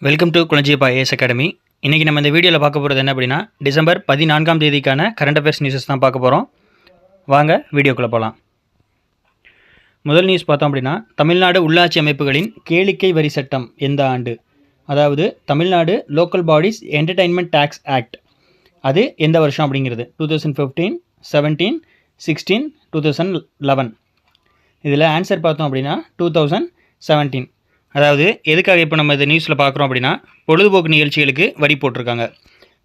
Welcome to Kulanjiappa as academy. இன்றைக்கி நம்ம இந்த வீடியோவில் பார்க்க போகிறது என்ன அப்படின்னா, டிசம்பர் 14ஆம் தேதிக்கான கரண்ட் அஃபேர்ஸ் நியூஸஸ் தான் பார்க்க போகிறோம். வாங்க வீடியோக்குள்ளே போகலாம். முதல் நியூஸ் பார்த்தோம் அப்படின்னா, தமிழ்நாடு உள்ளாட்சி அமைப்புகளின் கேளிக்கை வரி சட்டம் எந்த ஆண்டு? அதாவது Tamil Nadu local bodies entertainment tax act, அது எந்த வருஷம் அப்படிங்கிறது? 2015, 17, 16, 2011. இதில் ஆன்சர் பார்த்தோம் அப்படின்னா 2017. அதாவது எதுக்காக இப்போ நம்ம இந்த நியூஸில் பார்க்குறோம் அப்படின்னா, பொழுதுபோக்கு நிகழ்ச்சிகளுக்கு வரி போட்டிருக்காங்க.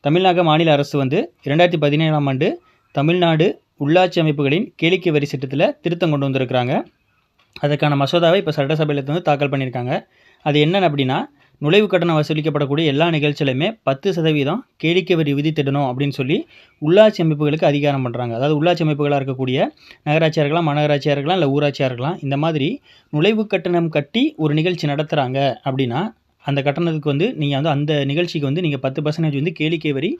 தமிழ்நாடு மாநில அரசு 2017ஆம் ஆண்டு தமிழ்நாடு உள்ளாட்சி அமைப்புகளின் கேளிக்கை வரி சட்டத்தில் திருத்தம் கொண்டு வந்திருக்கிறாங்க. அதுக்கான மசோதாவை இப்போ சட்டசபையில் தாக்கல் பண்ணியிருக்காங்க. அது என்னென்னு அப்படின்னா, நுழைவு கட்டணம் வசூலிக்கப்படக்கூடிய எல்லா நிகழ்ச்சியிலுமே 10% கேளிக்கை வரி விதித்திடணும் அப்படின்னு சொல்லி உள்ளாட்சி அமைப்புகளுக்கு அதிகாரம் பண்ணுறாங்க. அதாவது உள்ளாட்சி அமைப்புகளாக இருக்கக்கூடிய நகராட்சியாக இருக்கலாம், மாநகராட்சியாக இருக்கலாம், இல்லை ஊராட்சியாக இருக்கலாம். இந்த மாதிரி நுழைவு கட்டணம் கட்டி ஒரு நிகழ்ச்சி நடத்துகிறாங்க அப்படின்னா, அந்த கட்டணத்துக்கு நீங்கள் அந்த நிகழ்ச்சிக்கு நீங்கள் 10% கேளிக்கை வரி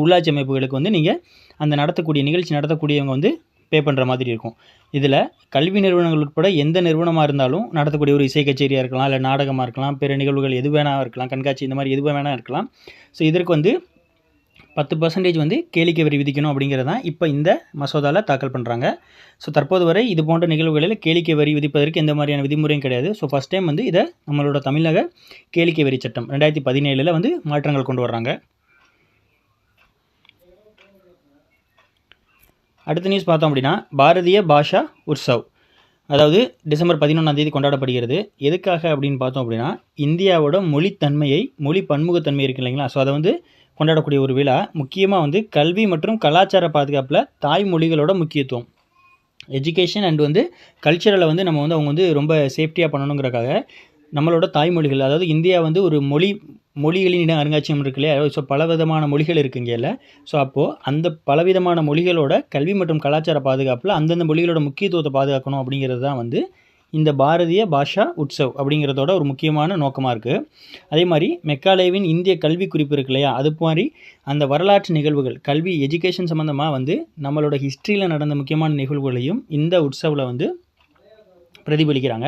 உள்ளாட்சி அமைப்புகளுக்கு நீங்கள் அந்த நடத்தக்கூடிய நிகழ்ச்சி நடத்தக்கூடியவங்க பே பண்ணுற மாதிரி இருக்கும். இதில் கல்வி நிறுவனங்கள் உட்பட எந்த நிறுவனமாக இருந்தாலும் நடத்தக்கூடிய ஒரு இசை கச்சேரியாக இருக்கலாம், இல்லை நாடகமாக இருக்கலாம், பிற நிகழ்வுகள் எது வேணால் இருக்கலாம், கண்காட்சி இந்த மாதிரி எது வேணால் இருக்கலாம். ஸோ இதற்கு 10% கேளிக்கை வரி விதிக்கணும் அப்படிங்கிறது தான் இப்போ இந்த மசோதாவில் தாக்கல் பண்ணுறாங்க. ஸோ தற்போது வரை இது போன்ற நிகழ்வுகளில் கேளிக்கை வரி விதிப்பதற்கு எந்த மாதிரியான விதிமுறையும் கிடையாது. ஸோ ஃபஸ்ட் டைம் இதை நம்மளோட தமிழக கேளிக்கை வரி சட்டம் 2017 மாற்றங்கள் கொண்டு வர்றாங்க. அடுத்த நியூஸ் பார்த்தோம் அப்படின்னா, பாரதிய பாஷா உற்சவ், அதாவது டிசம்பர் 11ஆம் தேதி கொண்டாடப்படுகிறது. எதுக்காக அப்படின்னு பார்த்தோம் அப்படின்னா, இந்தியாவோட மொழித்தன்மையை, மொழி பன்முகத்தன்மை இருக்குது இல்லைங்களா, ஸோ அதை கொண்டாடக்கூடிய ஒரு விழா. முக்கியமாக கல்வி மற்றும் கலாச்சார பாதுகாப்பில் தாய்மொழிகளோட முக்கியத்துவம், எஜுகேஷன் அண்ட் கல்ச்சரில் நம்ம அவங்க ரொம்ப சேஃப்டியாக பண்ணணுங்கிறக்காக நம்மளோட தாய்மொழிகள், அதாவது இந்தியா ஒரு மொழிகளின் அருங்காட்சியகம் இருக்கு இல்லையா, ஸோ பலவிதமான மொழிகள் இருக்குங்க. ஸோ அப்போது அந்த பலவிதமான மொழிகளோட கல்வி மற்றும் கலாச்சார பாதுகாப்பில் அந்தந்த மொழிகளோட முக்கியத்துவத்தை பாதுகாக்கணும் அப்படிங்கிறது தான் இந்த பாரதிய பாஷா உற்சவ் அப்படிங்கிறதோட ஒரு முக்கியமான நோக்கமாக இருக்குது. அதே மாதிரி மெக்காலேவின் இந்திய கல்வி குறிப்பு இருக்கு இல்லையா, அது மாதிரி அந்த வரலாற்று நிகழ்வுகள், கல்வி எஜுகேஷன் சம்மந்தமாக நம்மளோட ஹிஸ்ட்ரியில் நடந்த முக்கியமான நிகழ்வுகளையும் இந்த உற்சவில் பிரதிபலிக்கிறாங்க.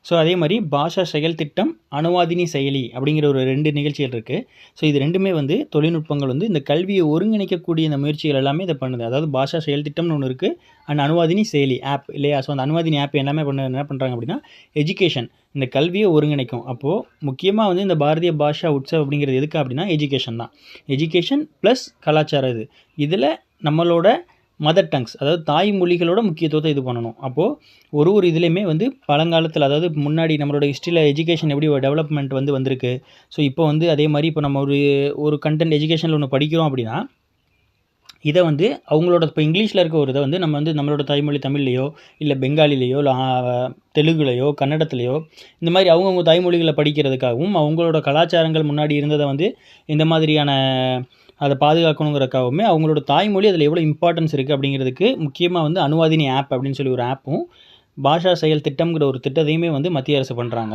ஸோ அதே மாதிரி பாஷா செயல் திட்டம், அனுவாதினி செயலி அப்படிங்கிற ஒரு 2 நிகழ்ச்சிகள் இருக்குது. ஸோ இது ரெண்டுமே தொழில்நுட்பங்கள் இந்த கல்வியை ஒருங்கிணைக்கக்கூடிய இந்த முயற்சிகள் எல்லாமே இதை பண்ணுது. அதாவது பாஷா செயல் திட்டம்னு ஒன்று இருக்குது, அண்ட் அனுவாதினி செயலி ஆப் இல்லையா. ஸோ அந்த அனுவாதினி ஆப் எல்லாமே என்ன பண்ணுறாங்க அப்படின்னா, எஜுகேஷன், இந்த கல்வியை ஒருங்கிணைக்கும். அப்போது முக்கியமாக இந்த பாரதிய பாஷா உற்சவ் அப்படிங்கிறது எதுக்கு அப்படின்னா, எஜுகேஷன் தான். எஜுகேஷன் ப்ளஸ் கலாச்சாரம். இதில் நம்மளோட மதர் டங்ஸ், அதாவது தாய்மொழிகளோட முக்கியத்துவத்தை இது பண்ணணும். அப்போது ஒரு இதுலேயுமே பழங்காலத்தில், அதாவது முன்னாடி நம்மளோட ஹிஸ்ட்ரியில் எஜுகேஷன் எப்படி ஒரு டெவலப்மெண்ட் வந்திருக்கு. ஸோ இப்போ அதே மாதிரி இப்போ நம்ம ஒரு கண்டென்ட் எஜுகேஷனில் ஒன்று படிக்கிறோம் அப்படின்னா, இதை அவங்களோட இப்போ இங்கிலீஷில் இருக்க ஒரு இதை நம்ம நம்மளோட தாய்மொழி தமிழ்லையோ, இல்லை பெங்காலிலேயோ, இல்லை தெலுங்குலையோ, கன்னடத்துலையோ, இந்த மாதிரி அவங்கவுங்க தாய்மொழிகளை படிக்கிறதுக்காகவும், அவங்களோட கலாச்சாரங்கள் முன்னாடி இருந்ததை இந்த மாதிரியான அதை பாதுகாக்கணுங்கிறக்காகவுமே அவங்களோட தாய்மொழி அதில் எவ்வளோ இம்பார்ட்டன்ஸ் இருக்குது அப்படிங்கிறதுக்கு முக்கியமாக அனுவாதினி ஆப் அப்படின்னு சொல்லி ஒரு ஆப்பும், பாஷா செயல் திட்டம்ங்கிற ஒரு திட்டத்தையுமே மத்திய அரசு பண்ணுறாங்க.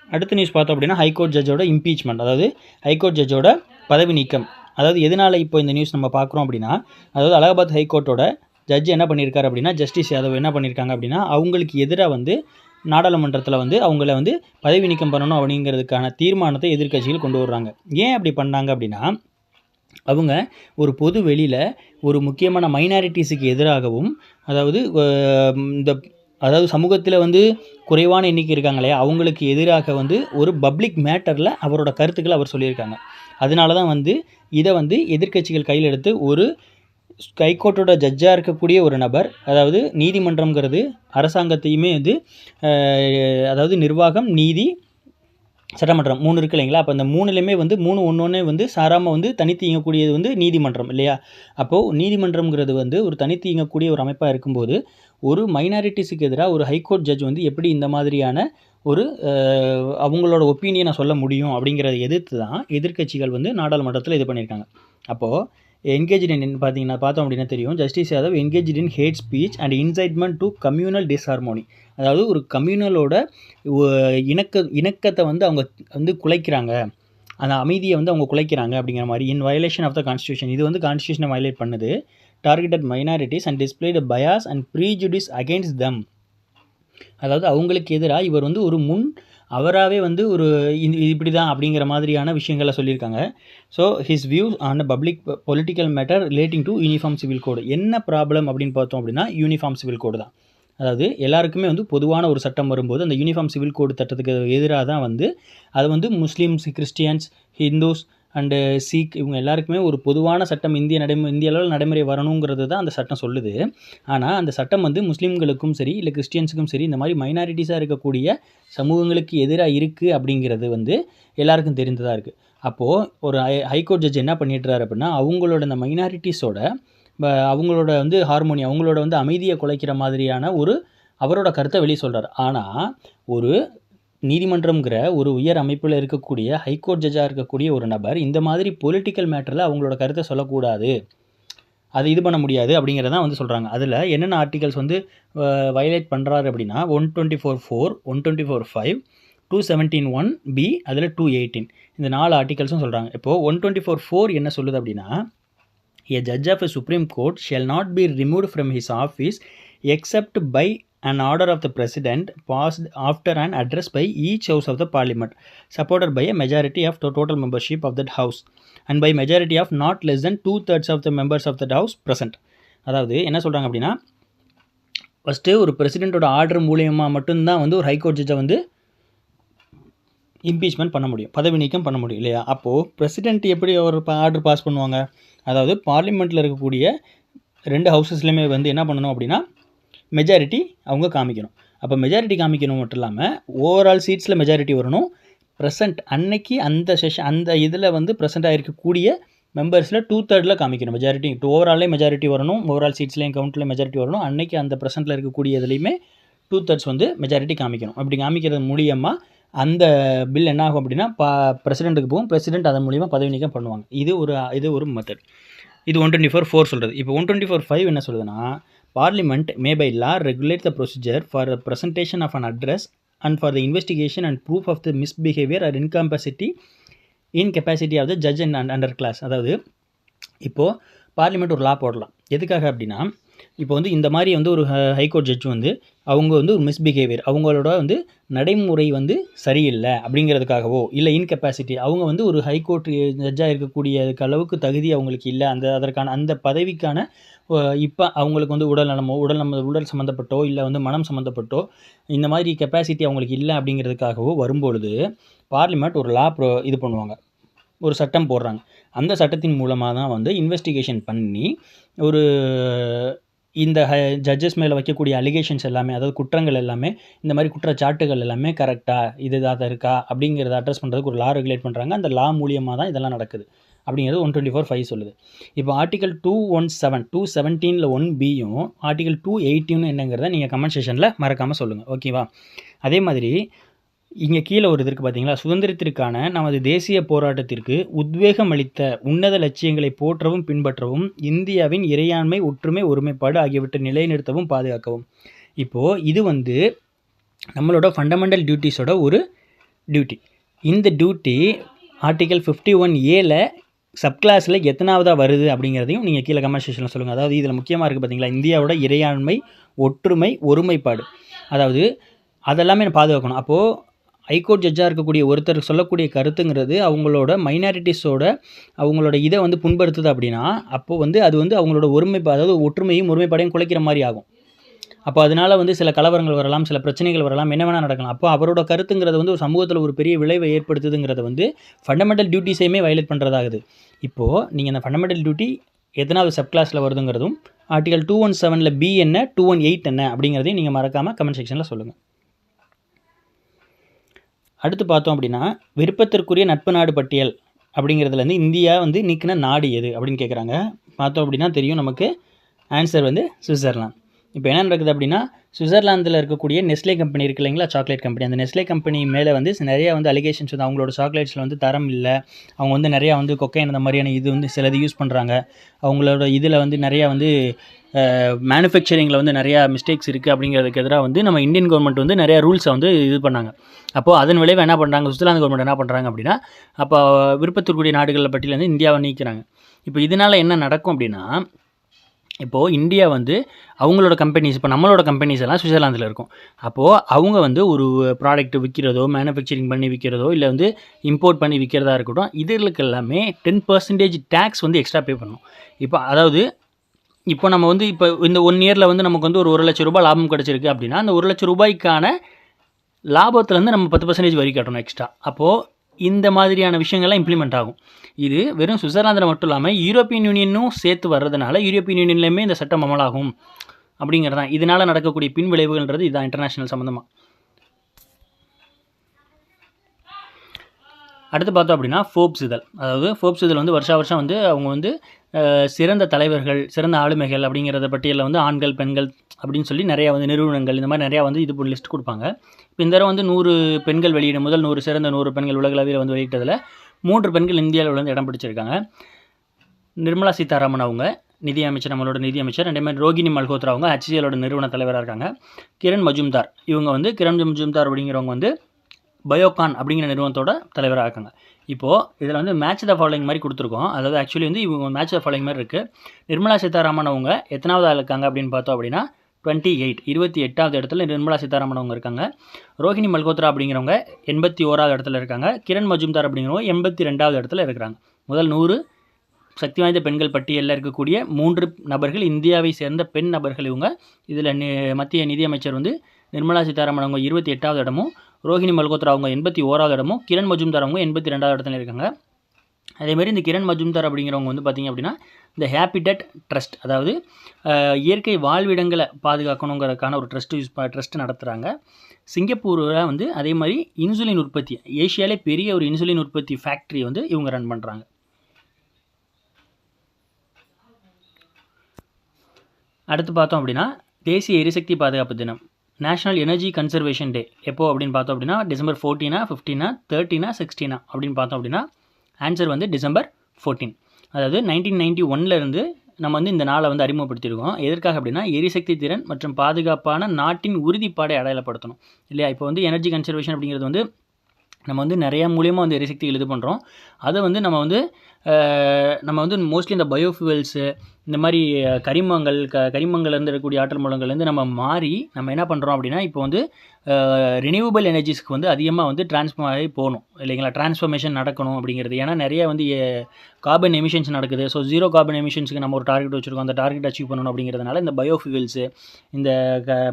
அடுத்த நியூஸ் பார்த்தோம் அப்படின்னா, ஹைகோர்ட் ஜட்ஜோட இம்பீச்மெண்ட், அதாவது ஹைகோர்ட் ஜட்ஜோட பதவி நீக்கம். அதாவது எதனால் இப்போ இந்த நியூஸ் நம்ம பார்க்குறோம் அப்படின்னா, அதாவது அலகாபாத் ஹைகோர்ட்டோட ஜட்ஜ் என்ன பண்ணியிருக்காரு அப்படின்னா, ஜஸ்டிஸ் யாதவ் என்ன பண்ணியிருக்காங்க அப்படின்னா, அவங்களுக்கு எதிராக நாடாளுமன்றத்தில் அவங்கள பதவி நீக்கம் பண்ணணும் அப்படிங்கிறதுக்கான தீர்மானத்தை எதிர்க்கட்சிகள் கொண்டு வர்றாங்க. ஏன் அப்படி பண்ணாங்க அப்படின்னா, அவங்க ஒரு பொது வெளியில் ஒரு முக்கியமான மைனாரிட்டிஸுக்கு எதிராகவும், அதாவது சமூகத்தில் குறைவான எண்ணிக்கை இருக்காங்க இல்லையா, அவங்களுக்கு எதிராக ஒரு பப்ளிக் மேட்டரில் அவரோட கருத்துக்களை அவர் சொல்லியிருக்காங்க. அதனால தான் இதை எதிர்க்கட்சிகள் கையில் எடுத்து ஒரு ஹைகோர்ட்டோட ஜட்ஜாக இருக்கக்கூடிய ஒரு நபர், அதாவது நீதிமன்றம்ங்கிறது அரசாங்கத்தையுமே அதாவது நிர்வாகம், நீதி, சட்டமன்றம் 3 இருக்கு இல்லைங்களா. அப்போ அந்த 3லையுமே 3 ஒன்றே சாராமல் தனித்து இயங்கக்கூடியது நீதிமன்றம் இல்லையா. அப்போது நீதிமன்றம்ங்கிறது ஒரு தனித்து இயங்கக்கூடிய ஒரு அமைப்பாக இருக்கும்போது, ஒரு மைனாரிட்டிஸுக்கு எதிராக ஒரு ஹைகோர்ட் ஜட்ஜ் எப்படி இந்த மாதிரியான ஒரு அவங்களோட ஒப்பீனியனை சொல்ல முடியும் அப்படிங்கிறத எதிர்த்து தான் எதிர்க்கட்சிகள் நாடாளுமன்றத்தில் இது பண்ணியிருக்காங்க. அப்போது என்கேஜ்டு இன் பார்த்தோம் அப்படின்னா தெரியும், justice Yadav engaged in hate speech and incitement to communal disharmony, அதாவது ஒரு கம்யூனலோட இணக்கத்தை அவங்க குலைக்கிறாங்க, அந்த அமைதியை அவங்க குலைக்கிறாங்க அப்படிங்கிற மாதிரி. In violation of the constitution, இது கான்ஸ்டியூஷனை வயலேட் பண்ணுது. Targeted minorities and displayed bias and prejudice against them அதாவது அவங்களுக்கு எதிராக இவர் வந்து ஒரு அவராகவே வந்து ஒரு இப்படி தான் அப்படிங்கிற மாதிரியான விஷயங்களை சொல்லியிருக்காங்க. So his views on public political matter relating to uniform civil கோடு. என்ன ப்ராப்ளம் அப்படின்னு பார்த்தோம் அப்படின்னா யூனிஃபார்ம் சிவில் கோடு தான். அதாவது எல்லாருக்குமே வந்து பொதுவான ஒரு சட்டம் வரும்போது அந்த யூனிஃபார்ம் சிவில் கோடு சட்டத்துக்கு எதிராக தான் வந்து அது வந்து Muslims, Christians, Hindus and Sikh இவங்க எல்லாருக்குமே ஒரு பொதுவான சட்டம் இந்திய அளவில் நடைமுறை வரணுங்கிறது தான் அந்த சட்டம் சொல்லுது. ஆனால் அந்த சட்டம் வந்து முஸ்லீம்களுக்கும் சரி இல்லை கிறிஸ்டியன்ஸுக்கும் சரி இந்த மாதிரி மைனாரிட்டிஸாக இருக்கக்கூடிய சமூகங்களுக்கு எதிராக இருக்குது அப்படிங்கிறது வந்து எல்லாருக்கும் தெரிந்ததாக இருக்குது. அப்போது ஒரு ஹைகோர்ட் ஜட்ஜ் என்ன பண்ணிட்டுறாரு அப்படின்னா அவங்களோட இந்த மைனாரிட்டிஸோட அவங்களோட வந்து ஹார்மோனி அவங்களோட வந்து அமைதியை குலைக்கிற மாதிரியான ஒரு அவரோட கருத்தை வெளியே சொல்கிறார். ஆனால் ஒரு நீதிமன்றம்ங்கிற ஒரு உயர் அமைப்பில் இருக்கக்கூடிய ஹைகோர்ட் ஜட்ஜாக இருக்கக்கூடிய ஒரு நபர் இந்த மாதிரி பொலிட்டிக்கல் மேட்டரில் அவங்களோட கருத்தை சொல்லக்கூடாது, அது இது பண்ண முடியாது அப்படிங்கிறதான் வந்து சொல்கிறாங்க. அதில் என்னென்ன ஆர்டிகல்ஸ் வந்து வயலேட் பண்ணுறாரு அப்படின்னா 124(4), 124(5), 217(1)(b), அதில் 218 இந்த 4 ஆர்டிகல்ஸும் சொல்கிறாங்க. இப்போது 124(4) என்ன சொல்லுது அப்படின்னா A judge of a Supreme Court shall not be removed from his office except by an order of the President passed after an address by each house of the Parliament supported by a majority of the total membership of that house and by majority of not less than 2/3 of the members of that house present. அதாவது என்ன சொல்கிறாங்க அப்படின்னா first ஒரு பிரசிடெண்ட்டோட order மூலியமாக மட்டும்தான் வந்து ஒரு high court ஜட்ஜை வந்து இம்பீச்மெண்ட் பண்ண முடியும், பதவி நீக்கம் பண்ண முடியும் இல்லையா? அப்போது பிரசிடெண்ட் எப்படி ஒரு ஆர்டர் பாஸ் பண்ணுவாங்க? அதாவது பார்லிமெண்ட்டில் இருக்கக்கூடிய 2 ஹவுசஸ்லையுமே வந்து என்ன பண்ணணும் அப்படின்னா மெஜாரிட்டி அவங்க காமிக்கணும். அப்போ மெஜாரிட்டி காமிக்கணும் மட்டும் இல்லாமல் ஓவரால் சீட்ஸில் மெஜாரிட்டி வரணும். ப்ரெசென்ட் அன்னைக்கு அந்த இதில் வந்து ப்ரெசென்ட் இருக்கக்கூடிய மெம்பர்ஸில் 2/3 காமிக்கணும் மெஜாரிட்டி. ஓவராலே மெஜாரிட்டி வரணும், ஓவரால் சீட்ஸ்லேயும் கவுண்ட்டில் மெஜாரிட்டி வரணும். அன்னைக்கு அந்த ப்ரெசென்ட்டில் இருக்கக்கூடிய இதுலேயுமே 2/3 வந்து மெஜாரிட்டி காமிக்கணும். அப்படி காமிக்கிறது மூலியமாக அந்த பில் என்ன ஆகும் அப்படின்னா பிரசிடெண்ட்டுக்கு போகும், பிரசிடெண்ட் அதன் மூலிமா பதவி நீக்கம் பண்ணுவாங்க. இது ஒரு மெத்தட். இது 124(4) சொல்கிறது. இப்போ 124(5) என்ன சொல்லுதுன்னா parliament may by law regulate the procedure for the presentation of an address and for the investigation and proof of the misbehaviour or incapacity of the judge and under clause. அதாவது இப்போது parliament ஒரு லா போடலாம். எதுக்காக அப்படின்னா இப்போ வந்து இந்த மாதிரி வந்து ஒரு ஹைகோர்ட் ஜட்ஜ் வந்து அவங்க வந்து ஒரு மிஸ்பிஹேவியர் அவங்களோட வந்து நடைமுறை வந்து சரியில்லை அப்படிங்கிறதுக்காகவோ இல்லை இன்கெப்பாசிட்டி அவங்க வந்து ஒரு ஹைகோர்ட் ஜட்ஜாக இருக்கக்கூடிய அளவுக்கு தகுதி அவங்களுக்கு இல்லை, அதற்கான அந்த பதவிக்கான இப்போ அவங்களுக்கு வந்து உடல் சம்மந்தப்பட்டோ இல்லை வந்து மனம் சம்மந்தப்பட்டோ இந்த மாதிரி கெப்பாசிட்டி அவங்களுக்கு இல்லை அப்படிங்கிறதுக்காகவோ வரும்பொழுது பார்லிமெண்ட் ஒரு லா இது பண்ணுவாங்க, ஒரு சட்டம் போடுறாங்க. அந்த சட்டத்தின் மூலமாக தான் வந்து இன்வெஸ்டிகேஷன் பண்ணி ஒரு இந்த ஜட்ஜஸ் மேலே வைக்கக்கூடிய அலிகேஷன்ஸ் எல்லாமே, அதாவது குற்றங்கள் எல்லாமே, இந்த மாதிரி குற்றச்சாட்டுகள் எல்லாமே கரெக்டாக இதுதான் இருக்கா அப்படிங்கிறத அட்ரஸ் பண்ணுறதுக்கு ஒரு லா ரெகுலேட் பண்ணுறாங்க. அந்த லா மூலியமாக தான் இதெல்லாம் நடக்குது அப்படிங்கிறது 124(5) சொல்லுது. இப்போ ஆர்டிகல் 217 1(b)யும் ஆர்டிகல் 218 என்னங்கிறத நீங்கள் கமெண்ட் செக்ஷனில் மறக்காமல் சொல்லுங்கள், ஓகேவா? அதே மாதிரி இங்கே கீழே ஒரு இது இருக்குது பார்த்தீங்களா, சுதந்திரத்திற்கான நமது தேசிய போராட்டத்திற்கு உத்வேகம் அளித்த உன்னத லட்சியங்களை போற்றவும் பின்பற்றவும் இந்தியாவின் இறையாண்மை, ஒற்றுமை, ஒருமைப்பாடு ஆகியவற்றை நிலைநிறுத்தவும் பாதுகாக்கவும். இப்போது இது வந்து நம்மளோட ஃபண்டமெண்டல் டியூட்டிஸோட ஒரு டியூட்டி. இந்த டியூட்டி ஆர்டிகல் 51(a)ல சப்கிளாஸில் எத்தனாவதாக வருது அப்படிங்கிறதையும் நீங்கள் கீழே கமெண்ட் செக்ஷனில் சொல்லுங்கள். அதாவது இதில் முக்கியமாக இருக்குது பார்த்தீங்களா, இந்தியாவோட இறையாண்மை, ஒற்றுமை, ஒருமைப்பாடு, அதாவது அதெல்லாமே பாதுகாக்கணும். அப்போது ஹைகோர்ட் ஜட்ஜாக இருக்கக்கூடிய ஒருத்தர் சொல்லக்கூடிய கருத்துங்கிறது அவங்களோட மைனாரிட்டிஸோட அவங்களோட இதை வந்து புண்படுத்துது அப்படின்னா அப்போது வந்து அது வந்து அவங்களோட அதாவது ஒற்றுமையும் ஒருமைப்பாடையும் குலைக்கிற மாதிரி ஆகும். அப்போ அதனால் வந்து சில கலவரங்கள் வரலாம், சில பிரச்சனைகள் வரலாம், என்ன வேணால் நடக்கலாம். அப்போ அவரோட கருத்துங்கிறது வந்து ஒரு சமூகத்தில் ஒரு பெரிய விளைவை ஏற்படுத்துதுங்கிறத வந்து ஃபண்டமெண்டல் டியூட்டிஸையுமே வயலேட் பண்ணுறதாகுது. இப்போது நீங்கள் அந்த ஃபண்டமெண்டல் டியூட்டி எத்தனாவது சப் கிளாஸில் வருதுங்கிறதும் ஆர்டிகல் 217 B என்ன 218 என்ன அப்படிங்கிறதையும் நீங்கள் மறக்காமல் கமெண்ட் செக்ஷனில் சொல்லுங்கள். அடுத்து பார்த்தோம் அப்படின்னா விருப்பத்திற்குரிய நட்பு நாடு பட்டியல் அப்படிங்கிறதுலேருந்து இந்தியா வந்து நீக்கின நாடு எது அப்படின்னு கேட்குறாங்க. பார்த்தோம் அப்படின்னா தெரியும் நமக்கு ஆன்சர் வந்து சுவிட்சர்லாந்து. இப்போ என்ன நடக்குது அப்படின்னா சுவிட்சர்லாந்தில் இருக்கக்கூடிய நெஸ்லே கம்பெனி இருக்குது இல்லைங்களா, சாக்லேட் கம்பெனி. அந்த நெஸ்லே கம்பெனி மேலே வந்து நிறையா வந்து அலிகேஷன்ஸ் வந்து அவங்களோட சாக்லேட்ஸில் வந்து தரம் இல்லை, அவங்க வந்து நிறையா வந்து கொக்கைன் அந்த மாதிரியான இது வந்து சிலது யூஸ் பண்ணுறாங்க, அவங்களோட இதில் வந்து நிறையா வந்து மேனுஃபேக்சரிங்கில் வந்து நிறையா மிஸ்டேக்ஸ் இருக்குது அப்படிங்கிறதுக்கு எதிராக வந்து நம்ம இந்தியன் கவர்மெண்ட் வந்து நிறையா ரூல்ஸை வந்து இது பண்ணாங்க. அப்போது அதன் விளைவு என்ன பண்ணுறாங்க, சுவிட்சர்லாந்து கவர்மெண்ட் என்ன பண்ணுறாங்க அப்படின்னா அப்போ விருப்பத்திற்குரிய நாடுகளில் பட்டியலில் வந்து இந்தியாவை நீக்கிறாங்க. இப்போ இதனால் என்ன நடக்கும் அப்படின்னா இப்போது இந்தியா வந்து அவங்களோட கம்பெனிஸ், இப்போ நம்மளோட கம்பெனிஸ் எல்லாம் சுவிட்சர்லாந்தில் இருக்கும். அப்போது அவங்க வந்து ஒரு ப்ராடக்ட் விற்கிறதோ, மேனுஃபேக்சரிங் பண்ணி விற்கிறதோ, இல்லை வந்து இம்போர்ட் பண்ணி விற்கிறதா இருக்கட்டும், இதுகளுக்கு எல்லாமே 10% டேக்ஸ் வந்து எக்ஸ்ட்ரா பே பண்ணணும். இப்போ அதாவது இப்போ நம்ம வந்து இப்போ இந்த 1 இயரில் வந்து நமக்கு வந்து ஒரு ₹1,00,000 லாபம் கிடச்சிருக்கு அப்படின்னா, அந்த ₹1,00,000க்கான லாபத்துலேருந்து நம்ம 10% வரி கட்டணும் எக்ஸ்ட்ரா. அப்போது இந்த மாதிரியான விஷயங்கள்லாம் இம்ப்ளிமெண்ட் ஆகும். இது வெறும் சுவிட்சர்லாந்தில் மட்டும் இல்லாமல் யூரோப்பியன் யூனியனும் சேர்த்து வர்றதுனால யூரோப்பியன் யூனியன்லேயுமே இந்த சட்டம் அமலாகும் அப்படிங்கிறது தான். இதனால் நடக்கக்கூடிய பின் விளைவுகள்ன்றது இதுதான் இன்டர்நேஷ்னல் சம்மந்தமாக. அடுத்து பார்த்தோம் அப்படின்னா ஃபோர்ப்ஸ் இதழ். அதாவது ஃபோர்ப்ஸ் இதழ் வந்து வருஷம் வந்து அவங்க வந்து சிறந்த தலைவர்கள், சிறந்த ஆளுமைகள் அப்படிங்கிறத பட்டியலில் வந்து ஆண்கள், பெண்கள் அப்படின்னு சொல்லி நிறையா வந்து நிறுவனங்கள் இந்த மாதிரி நிறையா வந்து இது லிஸ்ட் கொடுப்பாங்க. இப்போ இந்த தடவை வந்து 100 பெண்கள் வெளியிடும் முதல் 100 சிறந்த 100 பெண்கள் உலகளவில் வந்து வெளியிட்டதில் 3 பெண்கள் இந்தியாவில் வந்து இடம் பிடிச்சிருக்காங்க. நிர்மலா சீதாராமன் அவங்க நிதியமைச்சர், நம்மளோட நிதியமைச்சர். அதே மாதிரி ரோகிணி மல்ஹோத்ரா அவங்க HCLோட நிறுவன தலைவராக இருக்காங்க. கிரண் மஜும்தார் இவங்க வந்து கிரண் மஜும்தார் அப்படிங்கிறவங்க வந்து பயோகான் அப்படிங்கிற நிறுவனத்தோட தலைவராக இருக்காங்க. இப்போது இதில் வந்து மேட்ச் த ஃபாலோயிங் மாதிரி கொடுத்துருக்கோம். அதாவது ஆக்சுவலி வந்து இவங்க மேட்ச் த ஃபாலோயிங் மாதிரி இருக்குது. நிர்மலா சீதாராமன் அவங்க எத்தனாவது ஆள் இருக்காங்க அப்படின்னு பார்த்தோம் அப்படின்னா 28வது இடத்துல நிர்மலா சீதாராமன் அவங்க இருக்காங்க. ரோஹிணி மல்ஹோத்ரா அப்படிங்கிறவங்க 81வது இடத்துல இருக்காங்க. கிரண் மஜும்தார் அப்படிங்கிறவங்க 82வது இடத்துல இருக்கிறாங்க. முதல் 100 சக்தி வாய்ந்த பெண்கள் பட்டியலில் இருக்கக்கூடிய 3 நபர்கள் இந்தியாவை சேர்ந்த பெண் நபர்கள் இவங்க. இதில் மத்திய நிதியமைச்சர் வந்து நிர்மலா சீதாராமன் அவங்க 28வது இடமும், ரோஹிணி மல்ஹோத்ரா அவங்க 81வது இடமும், கிரண் மஜும்தார் அவங்க 82வது இடத்துல இருக்காங்க. அதேமாதிரி இந்த கிரண் மஜும்தார் அப்படிங்கிறவங்க வந்து பார்த்திங்க அப்படின்னா இந்த ஹேபிடட் ட்ரஸ்ட், அதாவது இயற்கை வாழ்விடங்களை பாதுகாக்கணுங்கிறதுக்கான ஒரு ட்ரஸ்ட் நடத்துகிறாங்க. சிங்கப்பூரில் வந்து அதே மாதிரி இன்சுலின் உற்பத்தி, ஏஷியாவிலே பெரிய ஒரு இன்சுலின் உற்பத்தி ஃபேக்ட்ரி வந்து இவங்க ரன் பண்ணுறாங்க. அடுத்து பார்த்தோம் அப்படின்னா தேசிய எரிசக்தி பாதுகாப்பு தினம், நேஷனல் எனர்ஜி கன்சர்வேஷன் டே எப்போ அப்படின்னு பார்த்தோம் அப்படின்னா டிசம்பர் 14, 15, 13, 16 அப்படின்னு பார்த்தோம் அப்படின்னா ஆன்சர் வந்து டிசம்பர் 14. அதாவது 1991 நம்ம வந்து இந்த நாளை வந்து அறிமுகப்படுத்தியிருக்கோம். எதற்காக அப்படின்னா எரிசக்தி திறன் மற்றும் பாதுகாப்பான நாட்டின் உறுதிப்பாடை அடையாளப்படுத்தணும் இல்லையா. இப்போ வந்து எனர்ஜி கன்சர்வேஷன் அப்படிங்கிறது வந்து நம்ம வந்து நிறையா மூலியமாக வந்து எரிசக்திகள் இது பண்ணுறோம். அதை வந்து நம்ம வந்து மோஸ்ட்லி இந்த பயோஃபியூவல்ஸு இந்த மாதிரி கரிமங்கள்லேருந்து இருக்கக்கூடிய ஆற்றல் மூலங்கள்லேருந்து நம்ம மாறி நம்ம என்ன பண்ணுறோம் அப்படின்னா இப்போ வந்து ரினியூவபிள் எனர்ஜிஸ்க்கு வந்து அதிகமாக வந்து ஆகி போகணும் இல்லைங்களா. டிரான்ஸ்ஃபர்மேஷன் நடக்கணும் அப்படிங்கிறது. ஏன்னா நிறைய வந்து கார்பன் எமிஷன்ஸ் நடக்குது. ஸோ 0 கார்பன் எமிஷன்ஸுக்கு நம்ம ஒரு டார்கெட் வச்சுருக்கோம். அந்த டார்கெட் அச்சீவ் பண்ணணும் அப்படிங்கிறதுனால இந்த பயோஃபியூவல்ஸு இந்த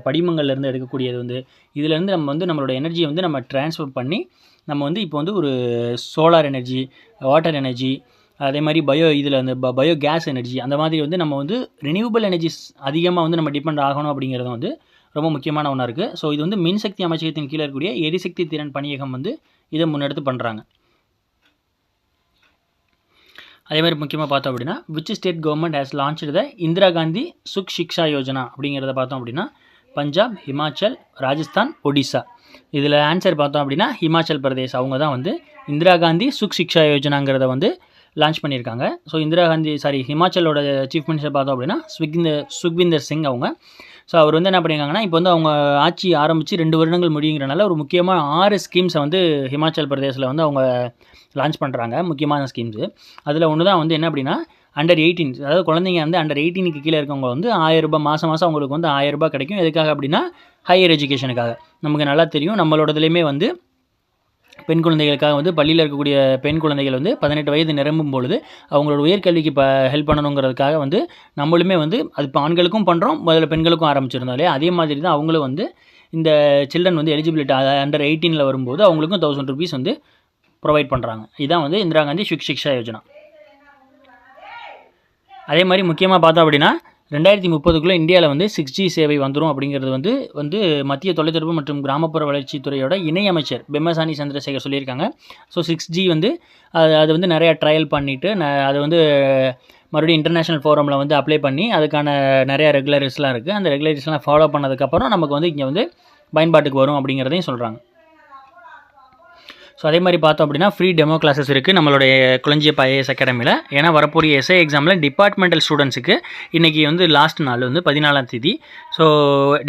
படிமங்கள்லேருந்து எடுக்கக்கூடியது வந்து இதுலேருந்து நம்ம வந்து நம்மளோட எனர்ஜியை வந்து நம்ம ட்ரான்ஸ்ஃபர் பண்ணி நம்ம வந்து இப்போ வந்து ஒரு சோலார் எனர்ஜி, வாட்டர் எனர்ஜி, அதே மாதிரி பயோ கேஸ் எனர்ஜி, அந்த மாதிரி வந்து நம்ம வந்து ரினியூவபிள் எனர்ஜிஸ் அதிகமாக வந்து நம்ம டிபெண்ட் ஆகணும் அப்படிங்கிறது வந்து ரொம்ப முக்கியமான ஒன்றா இருக்குது. ஸோ இது வந்து மின்சக்தி அமைச்சகத்தின் கீழே இருக்கக்கூடிய எரிசக்தி திறன் பணியகம் வந்து இதை முன்னெடுத்து பண்ணுறாங்க. அதே மாதிரி முக்கியமாக பார்த்தோம் அப்படின்னா which state government has launched the Indira Gandhi Sukh Shiksha Yojana அப்படிங்கிறத பார்த்தோம் அப்படின்னா பஞ்சாப், ஹிமாச்சல், ராஜஸ்தான், ஒடிசா. இதில் ஆன்சர் பார்த்தோம் அப்படின்னா ஹிமாச்சல் பிரதேஷ் அவங்க தான் வந்து இந்திரா காந்தி சுக் சிக்ஷா யோஜனாங்கிறத வந்து லான்ச் பண்ணியிருக்காங்க. ஸோ ஹிமாச்சலோட சீஃப் மினிஸ்டர் பார்த்தோம் அப்படின்னா சுக்விந்தர் சிங் அவங்க. ஸோ அவர் வந்து என்ன பண்ணியிருக்காங்கன்னா இப்போ வந்து அவங்க ஆட்சி ஆரம்பித்து 2 வருடங்கள் முடியுங்கிறனால ஒரு முக்கியமான 6 ஸ்கீம்ஸை வந்து ஹிமாச்சல் பிரதேசில் வந்து அவங்க லான்ச் பண்ணுறாங்க. முக்கியமான ஸ்கீம்ஸு அதில் ஒன்று தான் வந்து என்ன அப்படின்னா அண்டர் 18, அதாவது குழந்தைங்க வந்து அண்டர் 18க்கு கீழே இருக்கவங்க வந்து ₹1000 மாதம் அவங்களுக்கு வந்து ₹1000 கிடைக்கும். எதுக்காக அப்படின்னா ஹையர் எஜுகேஷனுக்காக. நமக்கு நல்லா தெரியும் நம்மளோடதுலேயுமே வந்து பெண் குழந்தைகளுக்காக வந்து பள்ளியில் இருக்கக்கூடிய பெண் குழந்தைகள் வந்து 18 வயது நிரம்பும் பொழுது அவங்களோட உயர்கல்விக்கு ஹெல்ப் பண்ணணுங்கிறதுக்காக வந்து நம்மளுமே வந்து அது இப்போ ஆண்களுக்கும் பண்ணுறோம், முதல்ல பெண்களுக்கும் ஆரம்பிச்சிருந்தோம் இல்லையா. அதே மாதிரி தான் அவங்களும் வந்து இந்த சில்ட்ரன் வந்து எலிஜிபிலிட்டி அண்டர் 18 வரும்போது அவங்களுக்கும் ₹1000 வந்து ப்ரொவைட் பண்ணுறாங்க. இதுதான் வந்து இந்திரா காந்தி சுக் சிக்ஷா யோஜனா. அதே மாதிரி முக்கியமாக பார்த்தோம் அப்படின்னா 2030க்குள்ளே இந்தியாவில் வந்து 6G சேவை வந்துடும் அப்படிங்கிறது வந்து மத்திய தொலைத்தொடர்பு மற்றும் கிராமப்புற வளர்ச்சித்துறையோட இணையமைச்சர் பெம்மசானி சந்திரசேகர் சொல்லியிருக்காங்க. ஸோ 6G வந்து அது வந்து நிறையா ட்ரையல் பண்ணிவிட்டு அது வந்து மறுபடியும் இன்டர்நேஷ்னல் ஃபோரமில் வந்து அப்ளை பண்ணி அதுக்கான நிறையா ரெகுலேஷன்ஸ்லாம் இருக்குது. அந்த ரெகுலேஷன்ஸ்லாம் ஃபாலோ பண்ணதுக்கப்புறம் நமக்கு வந்து இங்கே வந்து பயன்பாட்டுக்கு வரும் அப்படிங்கிறதையும் சொல்கிறாங்க. ஸோ அதே மாதிரி பார்த்தோம் அப்படின்னா ஃப்ரீ டெமோ கிளாஸஸ் இருக்குது நம்மளுடைய குளஞ்சியப்பா ஐஏஎஸ் அகாடமியில். ஏன்னா வரக்கூடிய எஸ்ஐ எக்ஸாமில் டிபார்ட்மெண்டல் ஸ்டூடெண்ட்ஸுக்கு இன்றைக்கி வந்து லாஸ்ட் நாள் வந்து 14ஆம் தேதி. ஸோ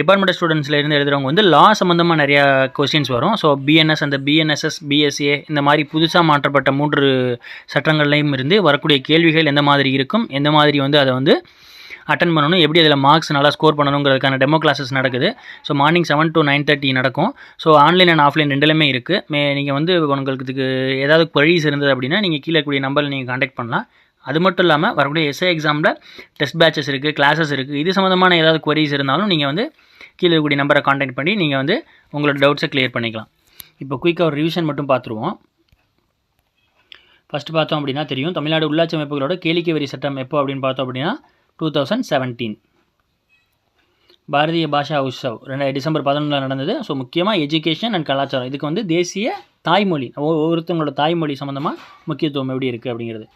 டிபார்ட்மெண்டல் ஸ்டூடெண்ட்ஸில் இருந்து எழுதுகிறவங்க வந்து லா சம்மந்தமாக நிறையா கொஸ்டின்ஸ் வரும். ஸோ பிஎன்எஸ், அந்த பிஎன்எஸ்எஸ், பிஎஸ்ஏ இந்த மாதிரி புதுசாக மாற்றப்பட்ட 3 சட்டங்கள்லையும் இருந்து வரக்கூடிய கேள்விகள் எந்த மாதிரி இருக்கும், எந்த மாதிரி வந்து அதை வந்து அட்டன் பண்ணணும், எப்படி அதில் மார்க்ஸ் நல்லா ஸ்கோர் பண்ணணுங்கிறதுக்கான டெமோ கிளாஸஸ் நடக்குது. ஸோ மார்னிங் 7 to 9:30 நடக்கும். ஸோ ஆன்லைன் அண்ட் ஆஃப்லைன் ரெண்டுலையுமே இருக்குது. நீங்கள் வந்து உங்களுக்கு இதுக்கு ஏதாவது queries இருந்தது அப்படின்னா நீங்கள் கீழே இருக்கக்கூடிய நம்பரில் நீங்கள் காண்டாக்ட் பண்ணலாம். அது மட்டும் இல்லாமல் வரக்கூடிய எஸ்ஐ எக்ஸாமில் டெஸ்ட் பேட்சஸ் இருக்குது, கிளாஸஸ் இருக்குது. இது சம்மந்தமான ஏதாவது queries இருந்தாலும் நீங்கள் வந்து கீழே இருக்கக்கூடிய நம்பரை காண்டாக்ட் பண்ணி நீங்கள் வந்து உங்களோட டவுட்ஸை கிளியர் பண்ணிக்கலாம். இப்போ குயிக்காக ஒரு ரிவிஷன் மட்டும் பார்த்துருவோம். ஃபஸ்ட்டு பார்த்தோம் அப்படின்னா தெரியும், தமிழ்நாடு உள்ளாட்சி அமைப்புகளோட கேளிக்கை வரி சட்டம் எப்போ அப்படின்னு பார்த்தோம் அப்படின்னா 2017. பாரதிய பாஷா உற்சவ் டிசம்பர் 11 நடந்தது. ஸோ முக்கியமாக எஜுகேஷன் அண்ட் கலாச்சாரம், இதுக்கு வந்து தேசிய தாய்மொழி, ஒவ்வொருத்தவங்களோட தாய்மொழி சம்மந்தமாக முக்கியத்துவம் எப்படி இருக்குது அப்படிங்கிறது.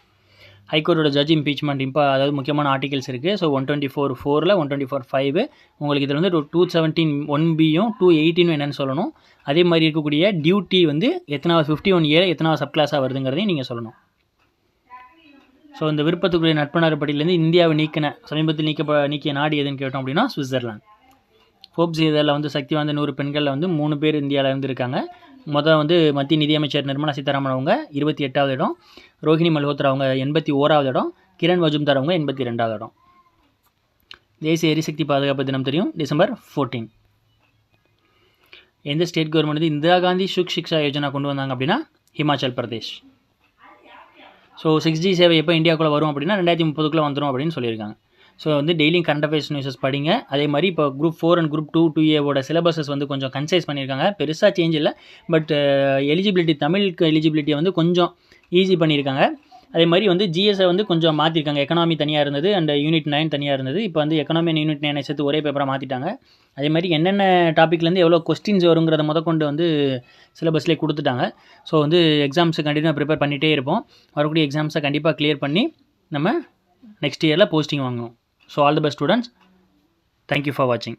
ஹைகோர்ட்டோட ஜட்ஜ் இம்பீச்மெண்ட் அதாவது முக்கியமான ஆர்டிகல்ஸ் இருக்குது. ஸோ 124(4)ல் 124(5). உங்களுக்கு இதில் வந்து 217(1)B-யும் 218 என்னென்னு சொல்லணும். அதே மாதிரி இருக்கக்கூடிய டியூட்டி வந்து எத்தனாவது 51A எத்தனாவது சப் கிளாஸாக வருதுங்கிறதையும் நீங்கள் சொல்லணும். ஸோ இந்த விருப்பத்துக்குரிய நட்புணர் பட்டியலேருந்து இந்தியாவை சமீபத்தில் நீக்கிய நாடு எதுன்னு கேட்டோம் அப்படின்னா சுவிட்சர்லாந்து. ஃபோர்ப்ஸ் இதில் வந்து சக்தி வாய்ந்த 100 பெண்களில் வந்து 3 பேர் இந்தியாவில் இருந்திருக்காங்க. வந்து மத்திய நிதியமைச்சர் நிர்மலா சீதாராமன் அவங்க 28வது இடம், ரோஹிணி மல்ஹோத்ரா அவங்க 81வது இடம், கிரண் மஜும்தார் அவங்க 82வது இடம். தேசிய எரிசக்தி பாதுகாப்பு தினம் தெரியும், டிசம்பர் 14. எந்த ஸ்டேட் கவர்மெண்ட் வந்து இந்திரா காந்தி சுக் சிக்ஷா யோஜனா கொண்டு வந்தாங்க அப்படின்னா ஹிமாச்சல் பிரதேஷ். ஸோ 6G சேவை எப்போ இந்தியாவுக்குள்ளே வரும் அப்படின்னா 2030 வந்துடும் அப்படின்னு சொல்லியிருக்காங்க. ஸோ வந்து டெய்லியும் கரண்ட் அஃபேர்ஸ் நியூஸஸ் படிங்க. அதே மாதிரி இப்போ group 4 and group 2A syllabuses வந்து கொஞ்சம் கன்சைஸ் பண்ணியிருக்காங்க. பெருசாக சேஞ்ச் இல்லை, பட் எலிஜிபிலிட்டி தமிழுக்கு எலிஜிபிலிட்டியை வந்து கொஞ்சம் ஈஸி பண்ணியிருக்காங்க. அதே மாதிரி வந்து ஜிஎஸை வந்து கொஞ்சம் மாற்றிருக்காங்க. எக்கனாமி தனியாக இருந்தது அண்ட் யூனிட் 9 தனியாக இருந்தது. இப்போ வந்து எக்கனாமி அண்ட் யூனிட் 9 சேர்த்து ஒரே பேப்பராக மாற்றிட்டாங்க. அதே மாதிரி என்னென்ன டாப்பிக்லேருந்து எவ்வளோ கொஸ்டின்ஸ் வருங்கிறத முதற்கொண்டு வந்து சிலபஸ்லேயே கொடுத்துட்டாங்க. ஸோ வந்து எக்ஸாம்ஸை கண்டிப்பாக ப்ரிப்பேர் பண்ணிகிட்டே இருப்போம். வரக்கூடிய எக்ஸாம்ஸை கண்டிப்பாக கிளியர் பண்ணி நம்ம நெக்ஸ்ட் இயரில் போஸ்டிங் வாங்கணும். So all the best students. Thank you for வாட்சிங்.